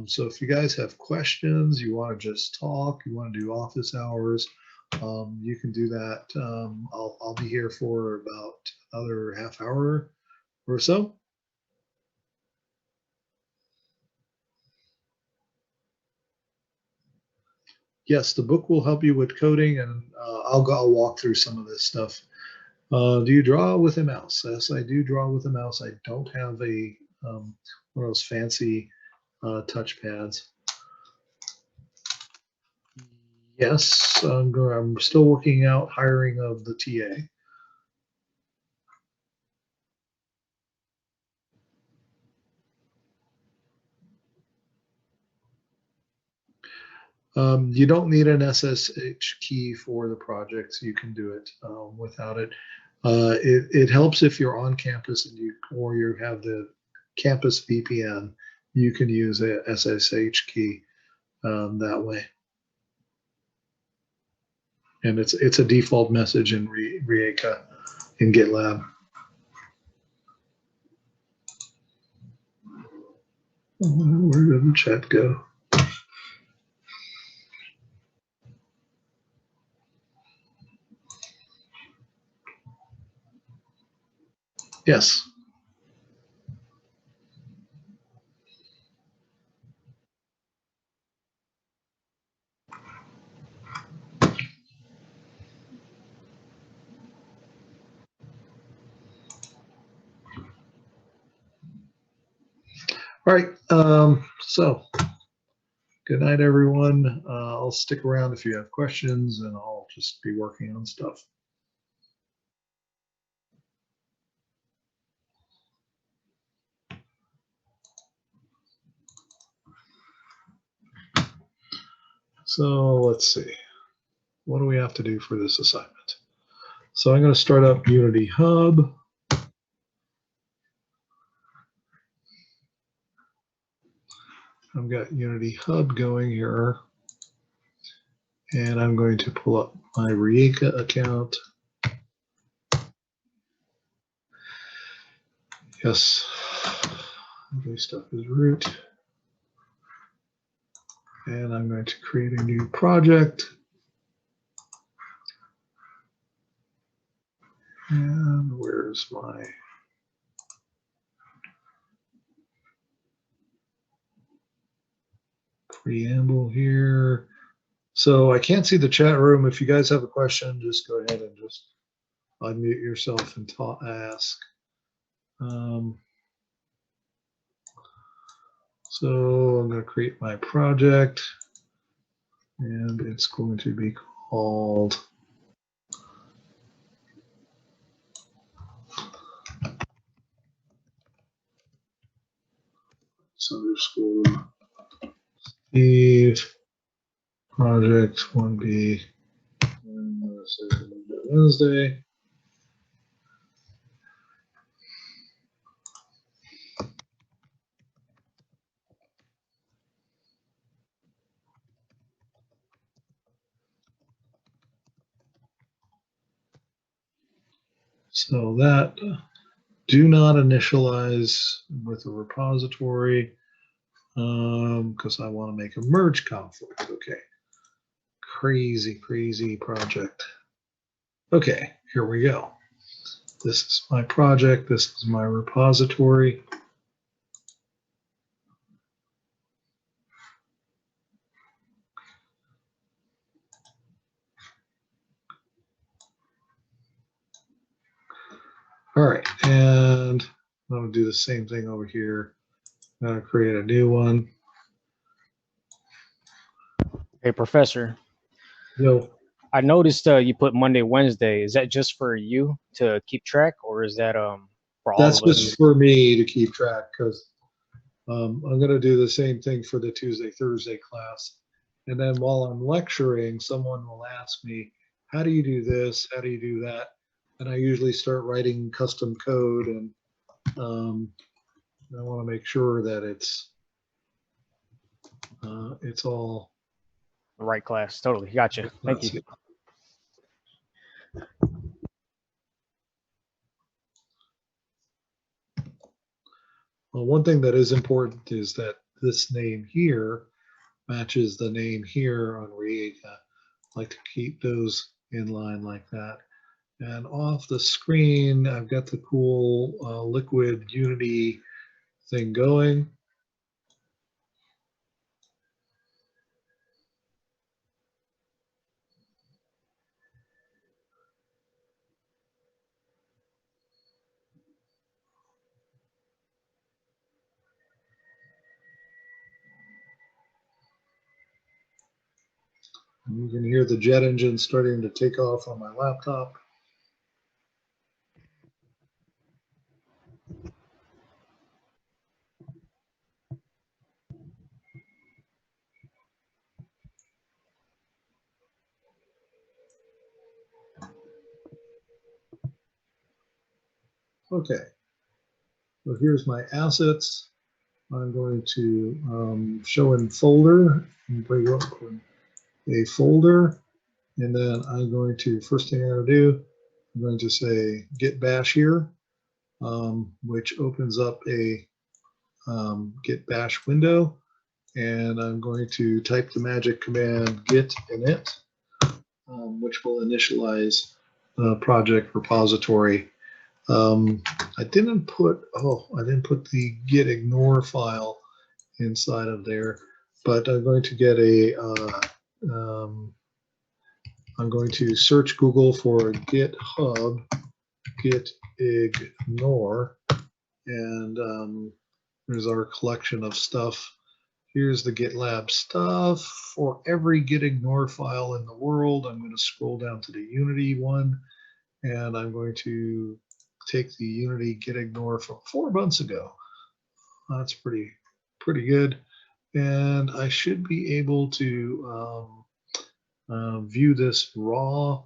So if you guys have questions, you want to just talk, you want to do office hours, you can do that. I'll be here for about another half hour or so. Yes, the book will help you with coding, and I'll walk through some of this stuff. Do you draw with a mouse? Yes, I do draw with a mouse. I don't have a one of those fancy touch pads. Yes, I'm still working out hiring of the TA. You don't need an SSH key for the projects. You can do it without it. It helps if you're on campus and you have the campus VPN. You can use a SSH key that way, and it's a default message in Rieka in GitLab. Where did the chat go? Yes. All right. So good night, everyone. I'll stick around if you have questions, and I'll just be working on stuff. So let's see. What do we have to do for this assignment? So I'm going to start up Unity Hub. I've got Unity Hub going here. And I'm going to pull up my Rieka account. Yes, new stuff is root. And I'm going to create a new project. And where's my preamble here? So I can't see the chat room. If you guys have a question, just go ahead and just unmute yourself and ask. So I'm going to create my project, and it's going to be called _Steve project 1B Wednesday. So that do not initialize with a repository because I want to make a merge conflict. Okay. Crazy, crazy project. Okay, here we go. This is my project. This is my repository. All right, and I'm going to do the same thing over here. I'm going to create a new one. Hey, Professor. Yo. I noticed you put Monday, Wednesday. Is that just for you to keep track, or is that for all That's of us? just for me to keep track because I'm going to do the same thing for the Tuesday, Thursday class. And then while I'm lecturing, someone will ask me, how do you do this? How do you do that? And I usually start writing custom code, and I want to make sure that it's all the right class. Totally. Gotcha. Thank you. Well, one thing that is important is that this name here matches the name here on Read. I like to keep those in line like that. And off the screen, I've got the cool liquid Unity thing going. And you can hear the jet engine starting to take off on my laptop. Okay, so here's my assets. I'm going to show in folder and bring up a folder. And then I'm going to, first thing I'm going to do, I'm going to say git bash here, which opens up a git bash window. And I'm going to type the magic command git init, which will initialize the project repository. I didn't put the git ignore file inside of there, but I'm going to get a I'm going to search Google for GitHub git ignore, and there's our collection of stuff. Here's the GitLab stuff. For every git ignore file in the world, I'm going to scroll down to the Unity one, and I'm going to take the Unity git ignore from 4 months ago. That's pretty good. And I should be able to view this raw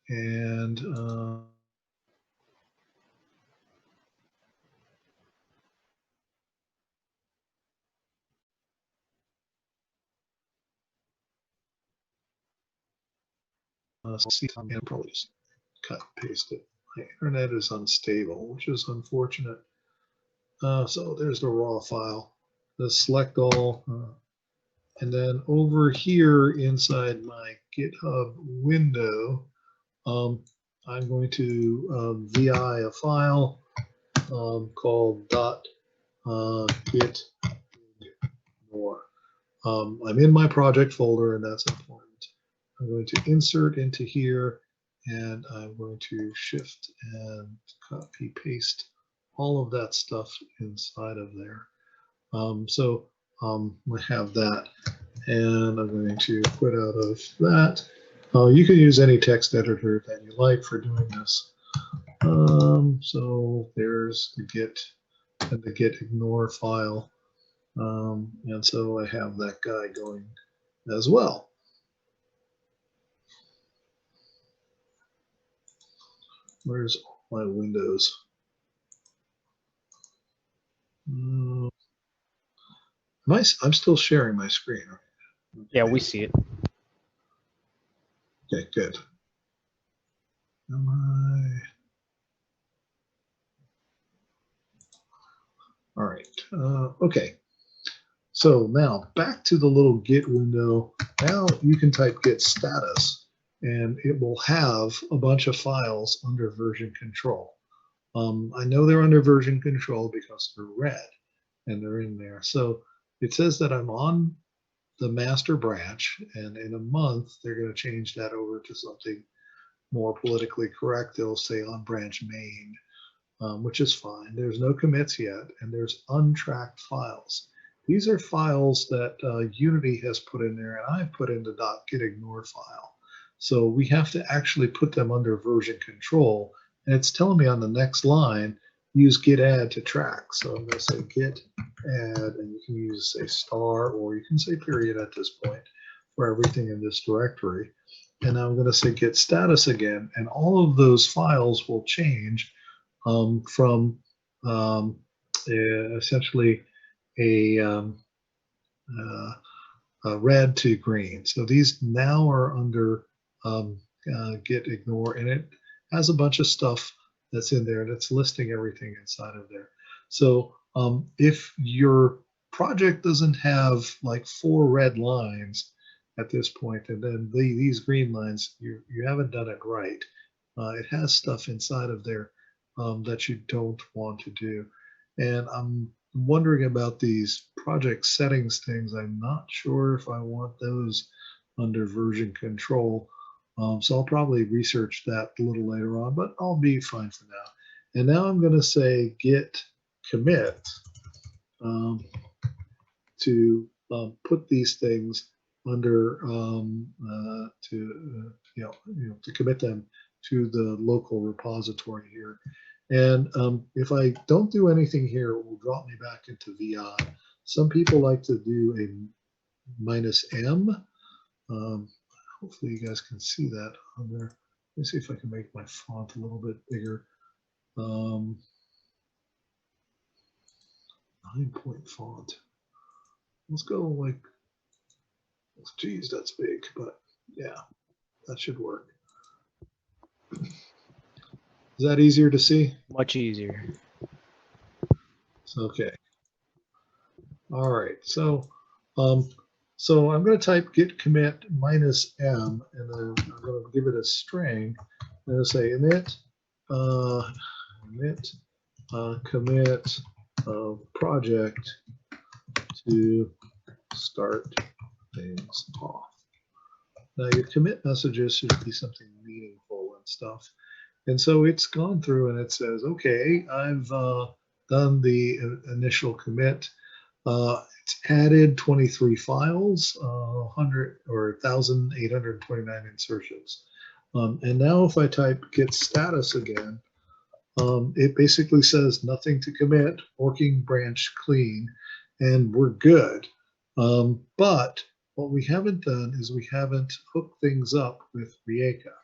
and see. I'm going to probably just cut and paste it. My internet is unstable, which is unfortunate. So there's the raw file. The select all. And then over here inside my GitHub window, I'm going to VI a file called .git ignore. I'm in my project folder, and that's important. I'm going to insert into here, and I'm going to shift and copy paste all of that stuff inside of there. So we have that, and I'm going to quit out of that. You can use any text editor that you like for doing this. So there's the git and the git ignore file. And so I have that guy going as well. Where's my windows? I'm still sharing my screen, right? Yeah, we see it. Okay, good. Am I? All right. Okay. So now back to the little Git window. Now you can type git status, and it will have a bunch of files under version control. I know they're under version control because they're red and they're in there. So it says that I'm on the master branch, and in a month they're going to change that over to something more politically correct. They'll say on branch main, which is fine. There's no commits yet, and there's untracked files. These are files that Unity has put in there, and I've put in the .gitignore file. So we have to actually put them under version control, and it's telling me on the next line, use git add to track. So I'm going to say git add, and you can use say star, or you can say period at this point for everything in this directory. And I'm going to say git status again, and all of those files will change from essentially a red to green. So these now are under git ignore, and it has a bunch of stuff that's in there, and it's listing everything inside of there. So if your project doesn't have like 4 red lines at this point, and then these green lines, you haven't done it right. It has stuff inside of there that you don't want to do. And I'm wondering about these project settings things. I'm not sure if I want those under version control. So I'll probably research that a little later on, but I'll be fine for now. And now I'm going to say git commit to put these things under to commit them to the local repository here. And if I don't do anything here, it will drop me back into VI. Some people like to do a -M. Hopefully you guys can see that on there. Let me see if I can make my font a little bit bigger. 9-point font. Let's go like, geez, that's big, but yeah, that should work. Is that easier to see? Much easier. Okay. All right. So I'm going to type git commit -M, and then I'm going to give it a string. I'm going to say init commit project to start things off. Now your commit messages should be something meaningful and stuff. And so it's gone through and it says, okay, I've done the initial commit. It's added 23 files, 100 or 1,829 insertions. And now if I type git status again, it basically says nothing to commit, working branch clean, and we're good. But what we haven't done is we haven't hooked things up with Rieka.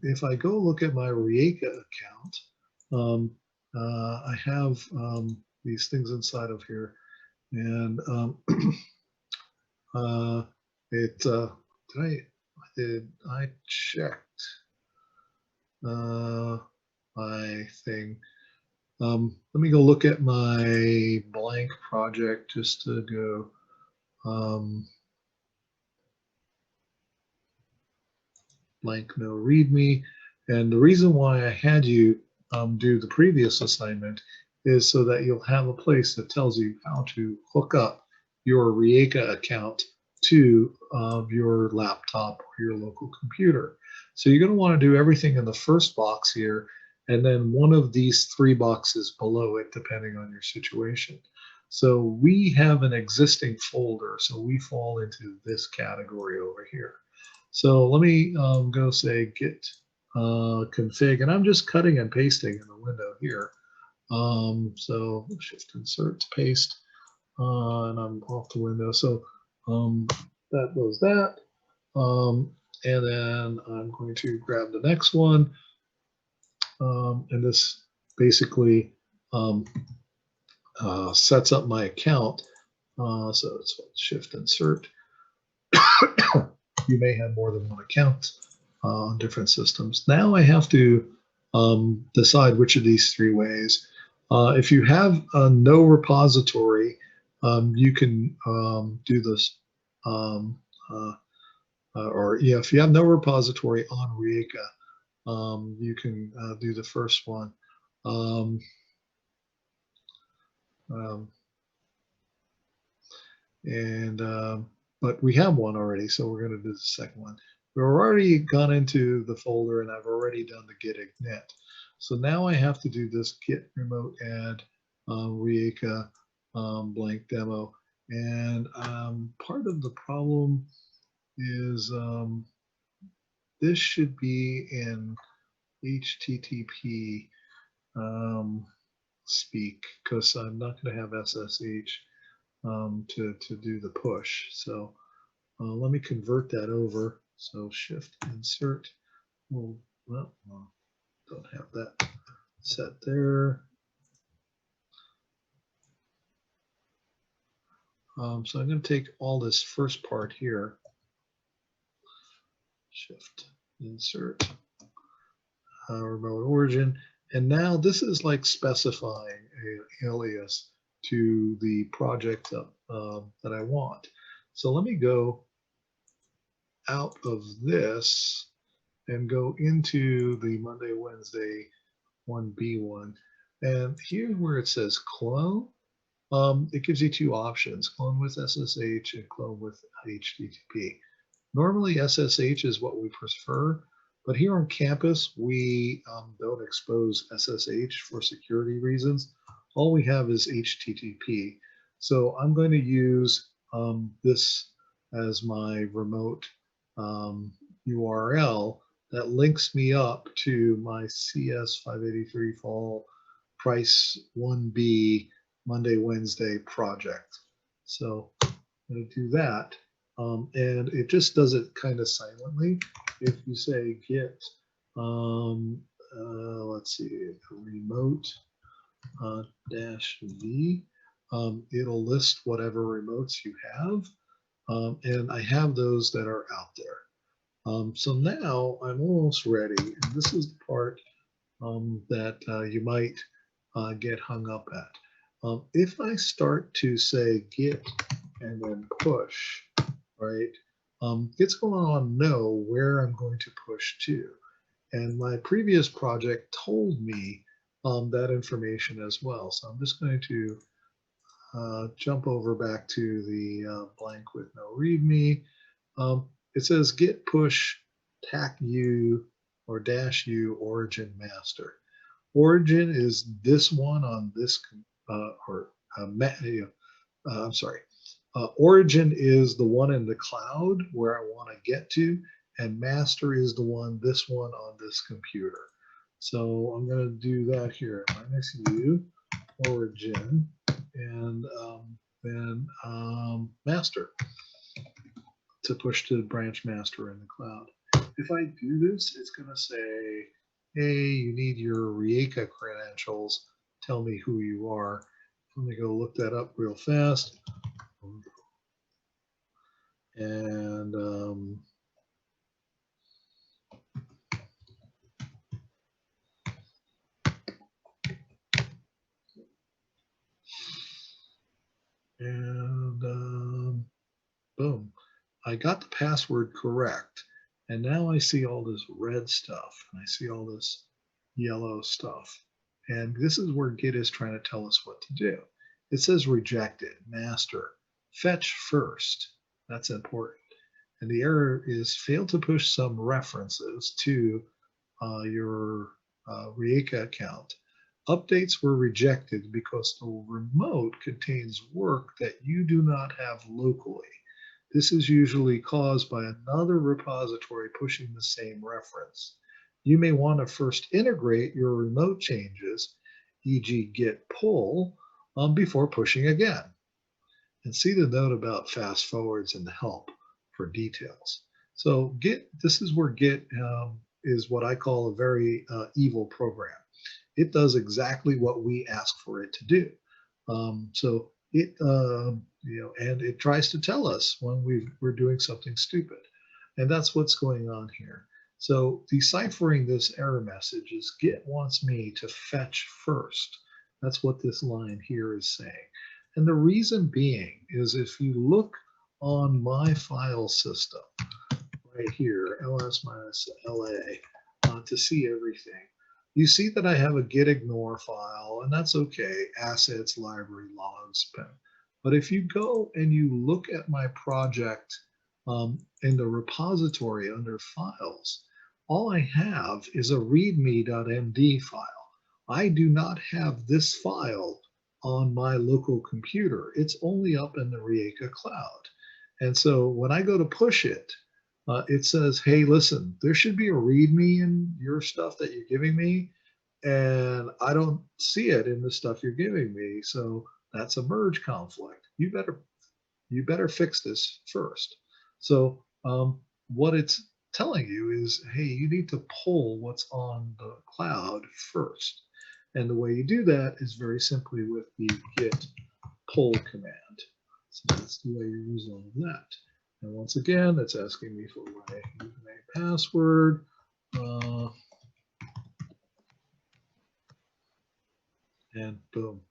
If I go look at my Rieka account, I have these things inside of here, and I checked my thing. Let me go look at my blank project just to go. Blank no readme. And the reason why I had you do the previous assignment is so that you'll have a place that tells you how to hook up your Rieka account to your laptop or your local computer. So you're going to want to do everything in the first box here, and then one of these 3 boxes below it, depending on your situation. So we have an existing folder, so we fall into this category over here. So let me go say git config, and I'm just cutting and pasting in the window here. So shift insert paste, and I'm off the window. So that was that. And then I'm going to grab the next one. And this basically sets up my account. So it's shift insert. You may have more than one account on different systems. Now I have to decide which of these 3 ways. If you have no repository, you can do this. If you have no repository on Rieka, you can do the first one. But we have one already, so we're going to do the second one. We've already gone into the folder, and I've already done the git ignit. So now I have to do this git remote add Rieka blank demo. And part of the problem is this should be in HTTP speak, because I'm not going to have SSH to do the push. So let me convert that over. So shift insert. Well, don't have that set there. So I'm going to take all this first part here. Shift insert remote origin. And now this is like specifying an alias. to the project that I want. So let me go out of this and go into the Monday, Wednesday 1B1. And here where it says clone, it gives you two options, clone with SSH and clone with HTTP. Normally SSH is what we prefer, but here on campus, we don't expose SSH for security reasons. All we have is HTTP. So I'm going to use this as my remote URL that links me up to my CS583 fall price 1B Monday, Wednesday project. So I'm going to do that. And it just does it kind of silently. If you say git, let's see, remote -v, it'll list whatever remotes you have. And I have those that are out there. So now I'm almost ready. And this is the part that you might get hung up at. If I start to say git and then push, right, it's going to know where I'm going to push to. And my previous project told me that information as well. So I'm just going to jump over back to the blank with no readme. It says git push tac u or -u origin master. Origin is this one on this, I'm sorry. Origin is the one in the cloud where I want to get to, and master is the one, this one on this computer. So I'm going to do that here, -u origin, and then master to push to the branch master in the cloud. If I do this, it's going to say, hey, you need your Rieka credentials. Tell me who you are. Let me go look that up real fast. And boom, I got the password correct. And now I see all this red stuff and I see all this yellow stuff. And this is where Git is trying to tell us what to do. It says rejected, master, fetch first. That's important. And the error is failed to push some references to your Rieka account. Updates were rejected because the remote contains work that you do not have locally. This is usually caused by another repository pushing the same reference. You may want to first integrate your remote changes, e.g. git pull, before pushing again. And see the note about fast forwards in the help for details. So Git, this is where Git is what I call a very evil program. It does exactly what we ask for it to do. So it, and it tries to tell us when we're doing something stupid. And that's what's going on here. So deciphering this error message is Git wants me to fetch first. That's what this line here is saying. And the reason being is if you look on my file system right here, ls-la, to see everything, you see that I have a git ignore file, and that's okay, assets, library, logs, pen. But if you go and you look at my project in the repository under files, all I have is a readme.md file. I do not have this file on my local computer. It's only up in the Rieka cloud. And so when I go to push it, it says, hey, listen, there should be a README in your stuff that you're giving me, and I don't see it in the stuff you're giving me. So that's a merge conflict. You better fix this first. So what it's telling you is, hey, you need to pull what's on the cloud first. And the way you do that is very simply with the git pull command. So that's the way you resolve that. And once again, it's asking me for my username password. And boom.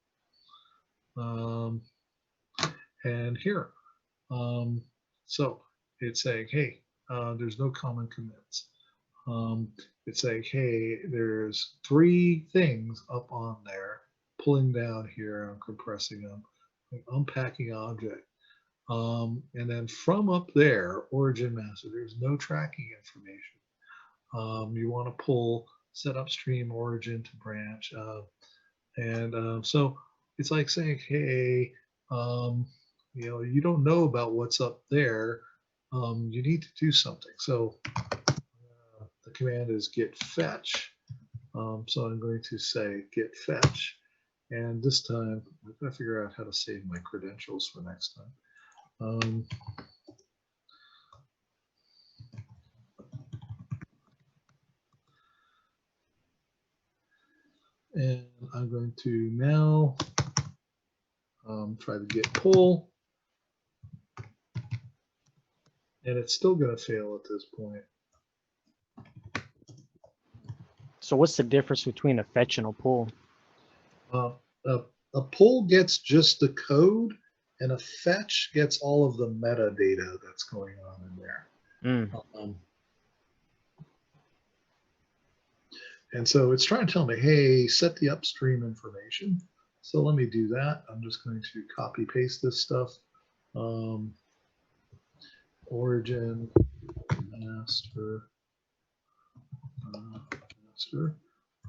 And here, so it's saying, hey, there's no common commits. It's saying, hey, there's 3 things up on there, pulling down here, I'm compressing them, unpacking object. And then from up there, origin master, there's no tracking information. You want to pull set upstream origin to branch. So it's like saying, hey, you don't know about what's up there. You need to do something. So the command is git fetch. So I'm going to say git fetch. And this time, I've got to figure out how to save my credentials for next time. And I'm going to now try to git pull. And it's still going to fail at this point. So what's the difference between a fetch and a pull? A pull gets just the code, and a fetch gets all of the metadata that's going on in there. And so it's trying to tell me, hey, set the upstream information. So let me do that. I'm just going to copy paste this stuff. Origin master,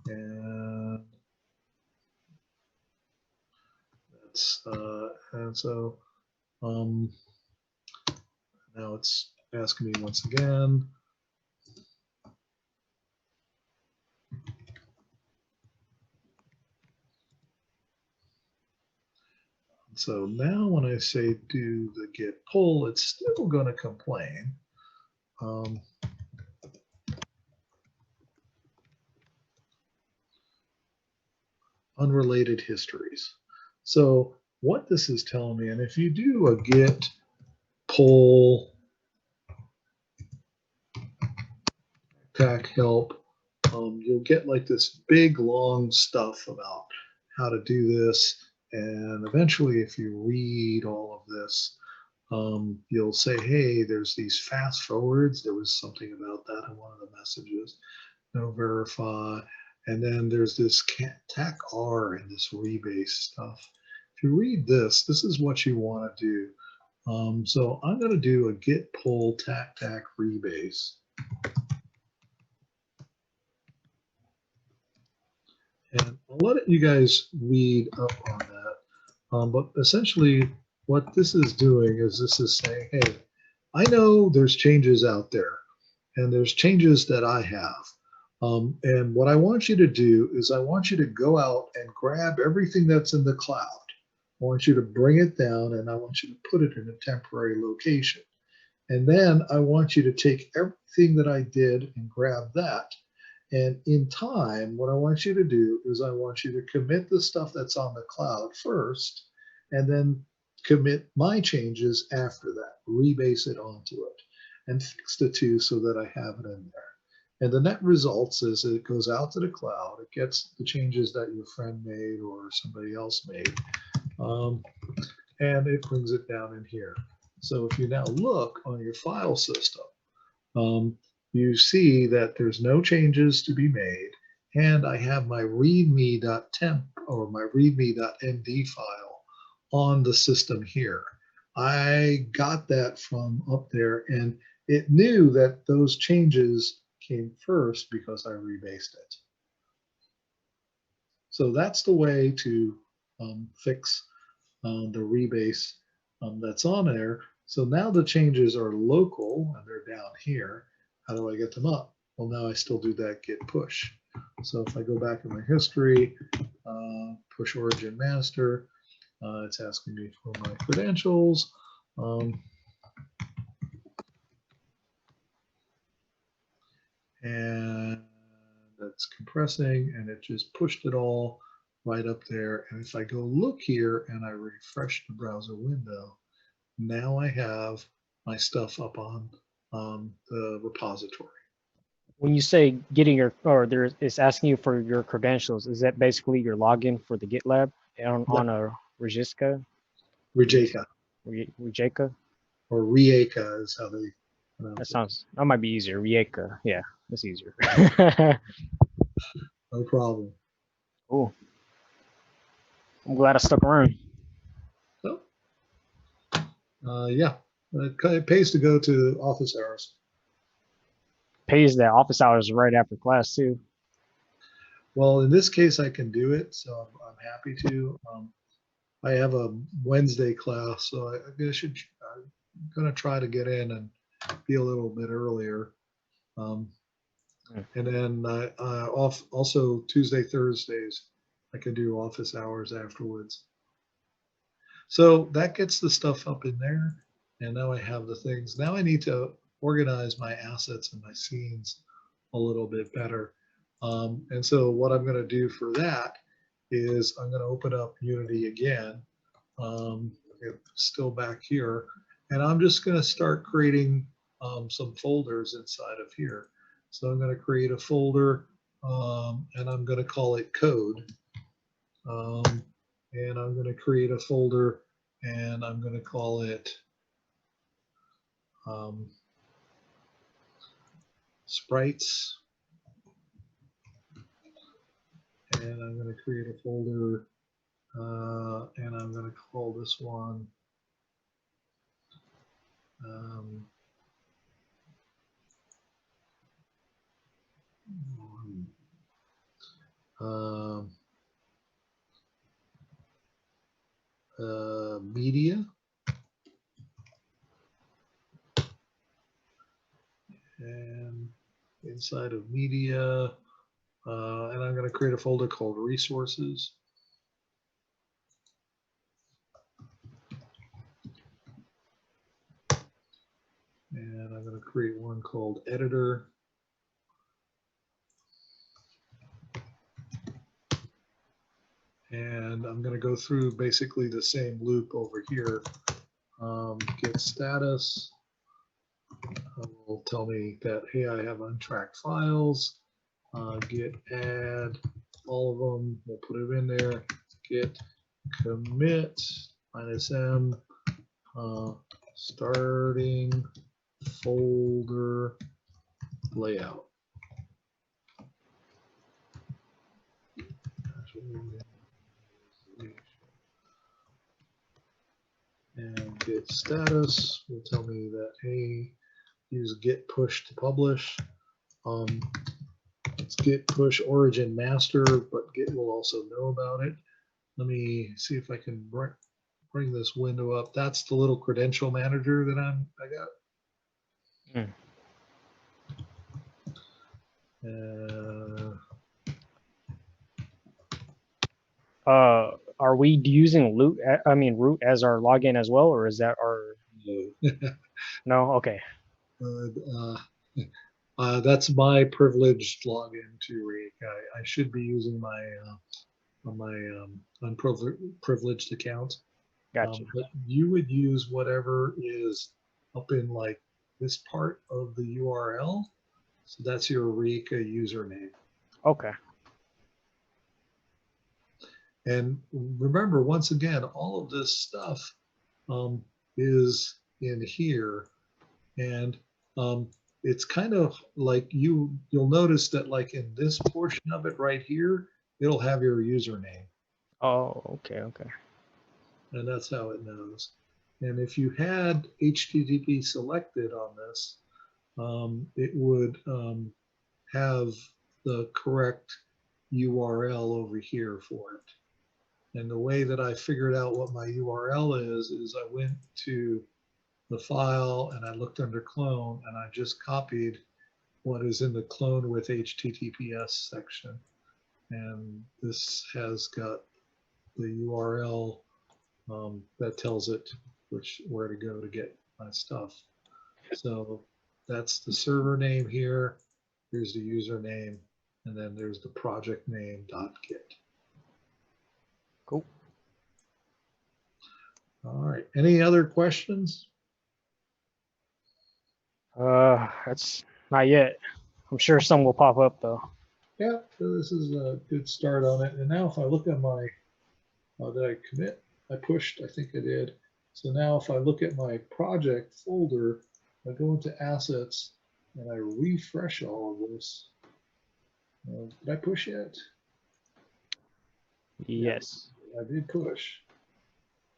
and that's and so now it's asking me once again. So now when I say do the git pull, it's still going to complain. Unrelated histories. So what this is telling me, and if you do a git pull tac help, you'll get like this big long stuff about how to do this. And eventually, if you read all of this, you'll say, hey, there's these fast forwards. There was something about that in one of the messages. No verify. And then there's this tac R and this rebase stuff. If you read this, this is what you want to do. So I'm going to do a git pull tac rebase. And I'll let you guys read up on that. But essentially, what this is doing is this is saying, hey, I know there's changes out there, and there's changes that I have. And what I want you to do is I want you to go out and grab everything that's in the cloud. I want you to bring it down, and I want you to put it in a temporary location. And then I want you to take everything that I did and grab that. And in time, what I want you to do is I want you to commit the stuff that's on the cloud first, and then commit my changes after that, rebase it onto it, and fix the two so that I have it in there. And the net results is it goes out to the cloud, it gets the changes that your friend made or somebody else made, and it brings it down in here. So if you now look on your file system, you see that there's no changes to be made, and I have my readme.temp or my readme.md file on the system here. I got that from up there, and it knew that those changes came first because I rebased it. So that's the way to fix the rebase that's on there. So now the changes are local and they're down here. How do I get them up? Well, now I still do that git push. So if I go back in my history, push origin master, it's asking me for my credentials. And that's compressing, and it just pushed it all right up there. And if I go look here and I refresh the browser window, now I have my stuff up on the repository. When you say getting your, or it's asking you for your credentials, is that basically your login for the GitLab on a Rejiska? Rijeka, Rijeka? or Rieka is how they That pronounce it. sounds, that might be easier. Rijeka. Yeah, that's easier. No problem. Cool. I'm glad I stuck around. So, yeah, it pays to go to office hours. Pays that office hours right after class too. Well, in this case, I can do it, so I'm happy to. I have a Wednesday class, so I'm going to try to get in and be a little bit earlier. And then off also Tuesday, Thursdays, I can do office hours afterwards. So that gets the stuff up in there. And now I have the things. Now I need to organize my assets and my scenes a little bit better. And so what I'm going to do for that is I'm going to open up Unity again. It's still back here. And I'm just going to start creating some folders inside of here. So I'm going to create a folder and I'm going to call it code. And I'm going to create a folder and I'm going to call it sprites. And I'm going to create a folder and I'm going to call this one media. And inside of media, and I'm going to create a folder called resources. And I'm going to create one called editor. And I'm going to go through basically the same loop over here. Get status will tell me that, hey, I have untracked files. Get add all of them. We'll put it in there. Get commit -m starting folder layout. And get status will tell me that, hey, use git push to publish. It's git push origin master, but Git will also know about it. Let me see if I can bring this window up. That's the little credential manager that I got. Are we using root as our login as well, or is that our? No. Okay. That's my privileged login to Reek. I should be using my unprivileged account. Gotcha. But you would use whatever is up in like this part of the URL. So that's your Eureka username. Okay. And remember, once again, all of this stuff is in here. And it's kind of like you'll notice that like in this portion of it right here, it'll have your username. Oh, okay. And that's how it knows. And if you had HTTP selected on this, it would have the correct URL over here for it. And the way that I figured out what my URL is I went to the file and I looked under clone and I just copied what is in the clone with HTTPS section. And this has got the URL that tells it where to go to get my stuff. So that's the server name here. Here's the username, and then there's the project name .git. Cool. All right. Any other questions? That's not yet. I'm sure some will pop up though. Yeah, so this is a good start on it. And now if I look at my, did I commit? I pushed, I think I did. So now if I look at my project folder, I go into assets and I refresh all of this. Did I push yet? Yes. Yeah, I did push.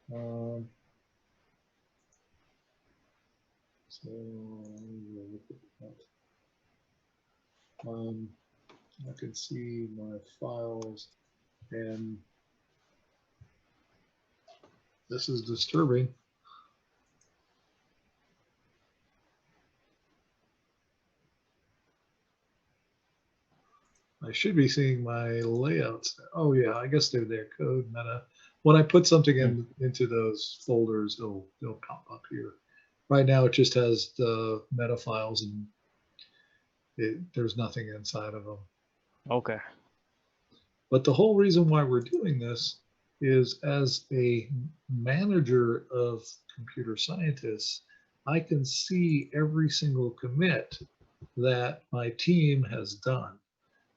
So look at that. I can see my files, and this is disturbing. I should be seeing my layouts. Oh yeah, I guess they're there. Code, meta. When I put something into those folders, they'll pop up here. Right now, it just has the meta files, and there's nothing inside of them. Okay. But the whole reason why we're doing this is, as a manager of computer scientists, I can see every single commit that my team has done,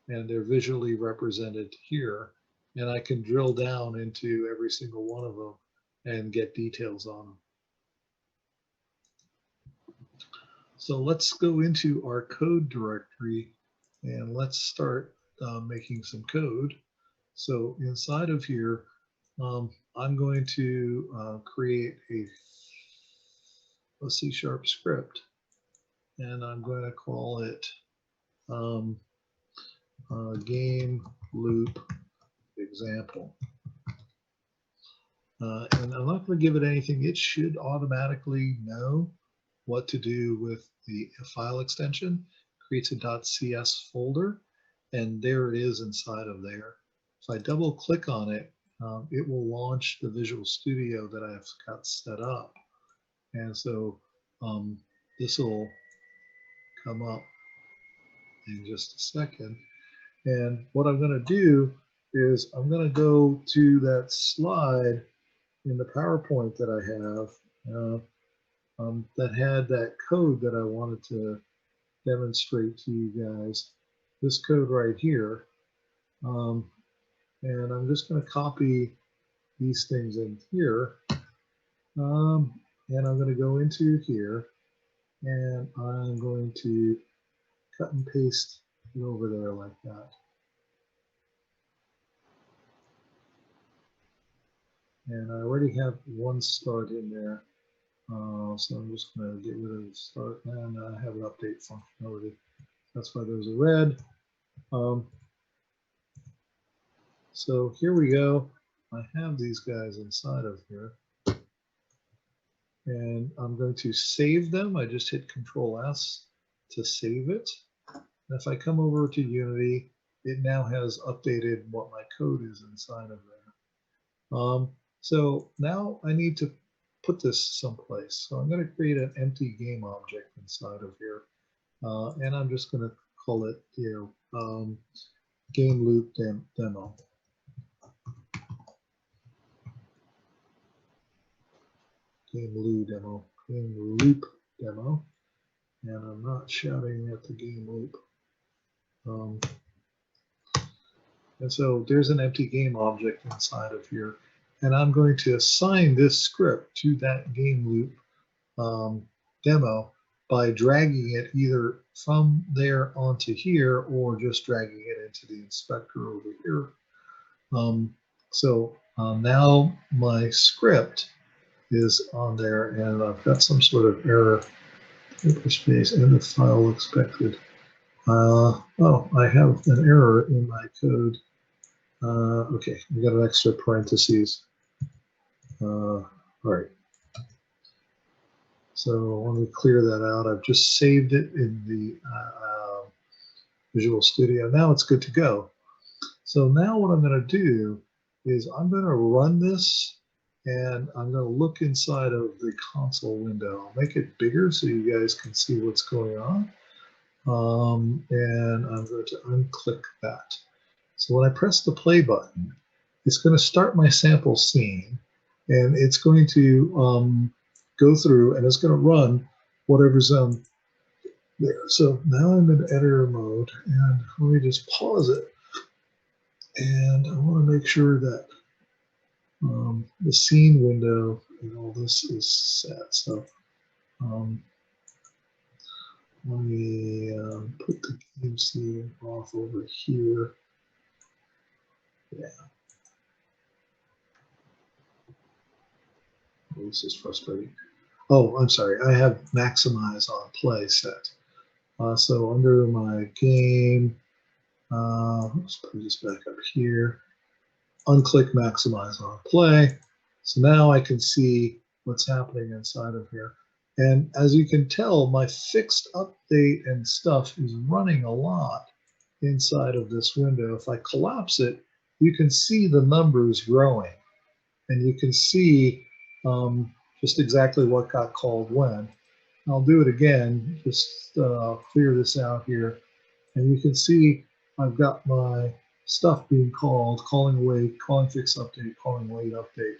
and they're visually represented here. And I can drill down into every single one of them and get details on them. So let's go into our code directory and let's start making some code. So inside of here, I'm going to create a C# script, and I'm going to call it game loop example. And I'm not going to give it anything. It should automatically know what to do with the file extension. Creates a .cs folder, and there it is inside of there. If I double click on it, it will launch the Visual Studio that I've got set up. And so this will come up in just a second. And what I'm going to do is I'm going to go to that slide in the PowerPoint that I have that had that code that I wanted to demonstrate to you guys. This code right here. And I'm just going to copy these things in here. And I'm going to go into here, and I'm going to cut and paste it over there like that. And I already have one start in there. So I'm just going to get rid of the start, and I have an update functionality. That's why there's a red. So here we go. I have these guys inside of here. And I'm going to save them. I just hit Control S to save it. And if I come over to Unity, it now has updated what my code is inside of there. So now I need to put this someplace. So I'm going to create an empty game object inside of here. And I'm just going to call it game loop demo. Game loop demo. And I'm not shouting at the game loop. And so there's an empty game object inside of here. And I'm going to assign this script to that game loop demo by dragging it either from there onto here or just dragging it into the inspector over here. So now my script is on there, and I've got some sort of error. Hyperspace and the file expected. Oh, I have an error in my code. Okay, we got an extra parentheses. All right. So let me clear that out. I've just saved it in the Visual Studio. Now it's good to go. So now what I'm going to do is I'm going to run this, and I'm going to look inside of the console window. I'll make it bigger so you guys can see what's going on. And I'm going to unclick that. So when I press the play button, it's going to start my sample scene, and it's going to go through, and it's going to run whatever's there. So now I'm in editor mode, and let me just pause it. And I want to make sure that the scene window and all this is set. So let me put the game scene off over here. Yeah. Oh, this is frustrating. Oh, I'm sorry. I have maximize on play set. So under my game, let's put this back up here. Unclick maximize on play. So now I can see what's happening inside of here. And as you can tell, my fixed update and stuff is running a lot inside of this window. If I collapse it, you can see the numbers growing. And you can see just exactly what got called when. I'll do it again, just clear this out here. And you can see I've got my stuff being called, calling await, calling fix update, calling wait update.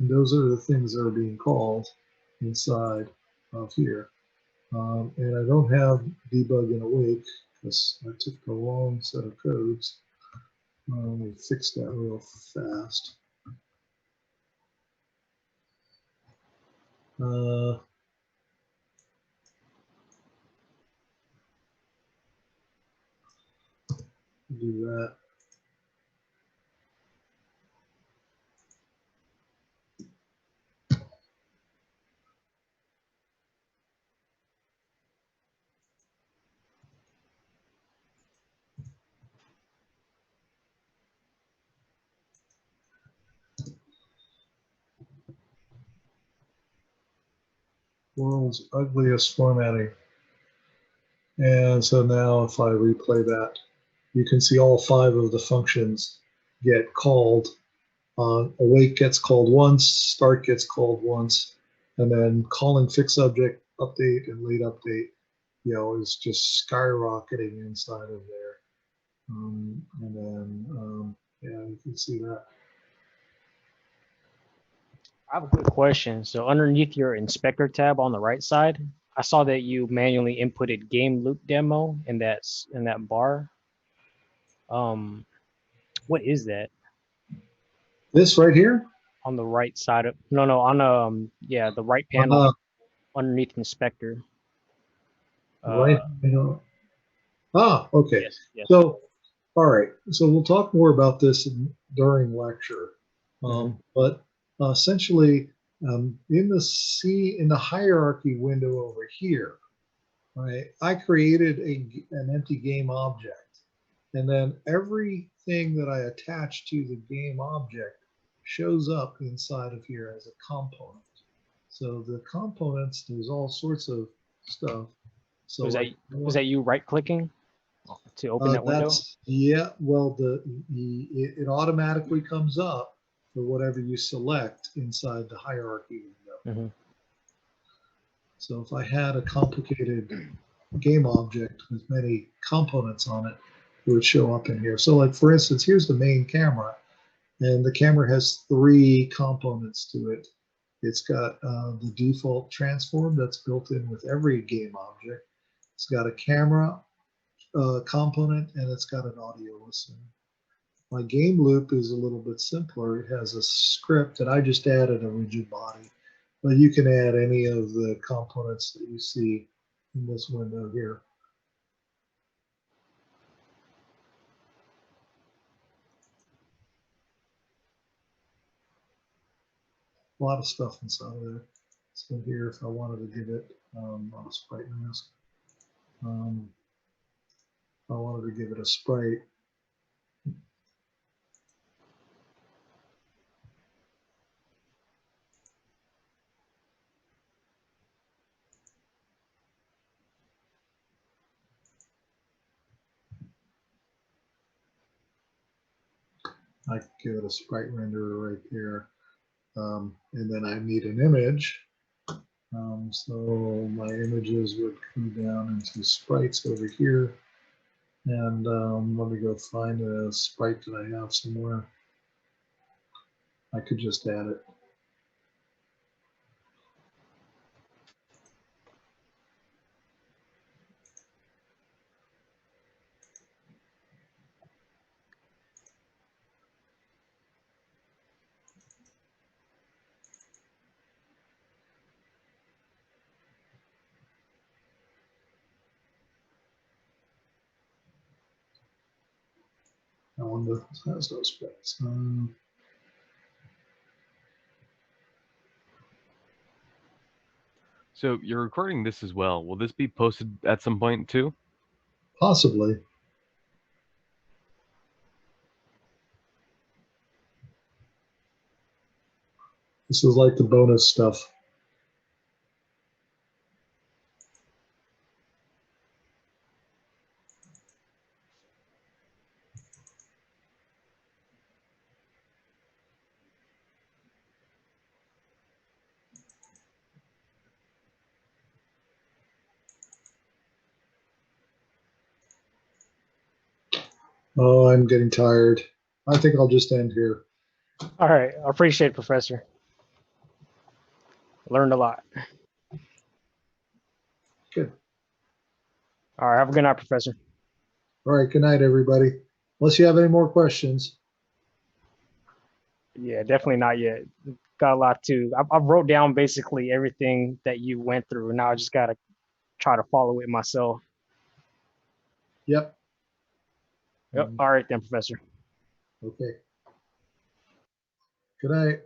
And those are the things that are being called inside of here. And I don't have debug and awake because I took the wrong set of codes. Let me fix that real fast. Do that. World's ugliest formatting. And so now if I replay that, you can see all 5 of the functions get called. Awake gets called once, start gets called once, and then calling fix subject, update, and late update, is just skyrocketing inside of there. And then, yeah, you can see that. I have a quick question. So underneath your inspector tab on the right side, I saw that you manually inputted game loop demo in that bar. What is that This right here? on the right side of no on yeah, the right panel Uh, underneath inspector. right. Okay. Yes, yes. So, all right. So we'll talk more about this during lecture. Mhm. But essentially, in the hierarchy window over here, right, I created an empty game object, and then everything that I attach to the game object shows up inside of here as a component. So the components, there's all sorts of stuff. So Was that like was that you right clicking to open that window? yeah. Well, it automatically comes up for whatever you select inside the hierarchy window. Mhm. So if I had a complicated game object with many components on it, it would show up in here. So like for instance, here's the main camera, and the camera has 3 components to it. It's got the default transform that's built in with every game object. It's got a camera component, and it's got an audio listener. My game loop is a little bit simpler. It has a script that I just added a rigid body, but you can add any of the components that you see in this window here. A lot of stuff inside of there. So here, if I wanted to give it a spriteness, if I wanted to give it a sprite, I could give it a sprite renderer right there. And then I need an image. So my images would come down into sprites over here. And let me go find a sprite that I have somewhere. I could just add it. one has no specs. So you're recording this as well. Will this be posted at some point too? Possibly. This is like the bonus stuff. Oh, I'm getting tired. I think I'll just end here. All right. I appreciate it, Professor. Learned a lot. Good. All right. Have a good night, Professor. All right. Good night, everybody. Unless you have any more questions. Yeah, definitely not yet. Got a lot too. I wrote down basically everything that you went through. Now I just got to try to follow it myself. Yep. Yep. All right then, Professor. Okay. Good night.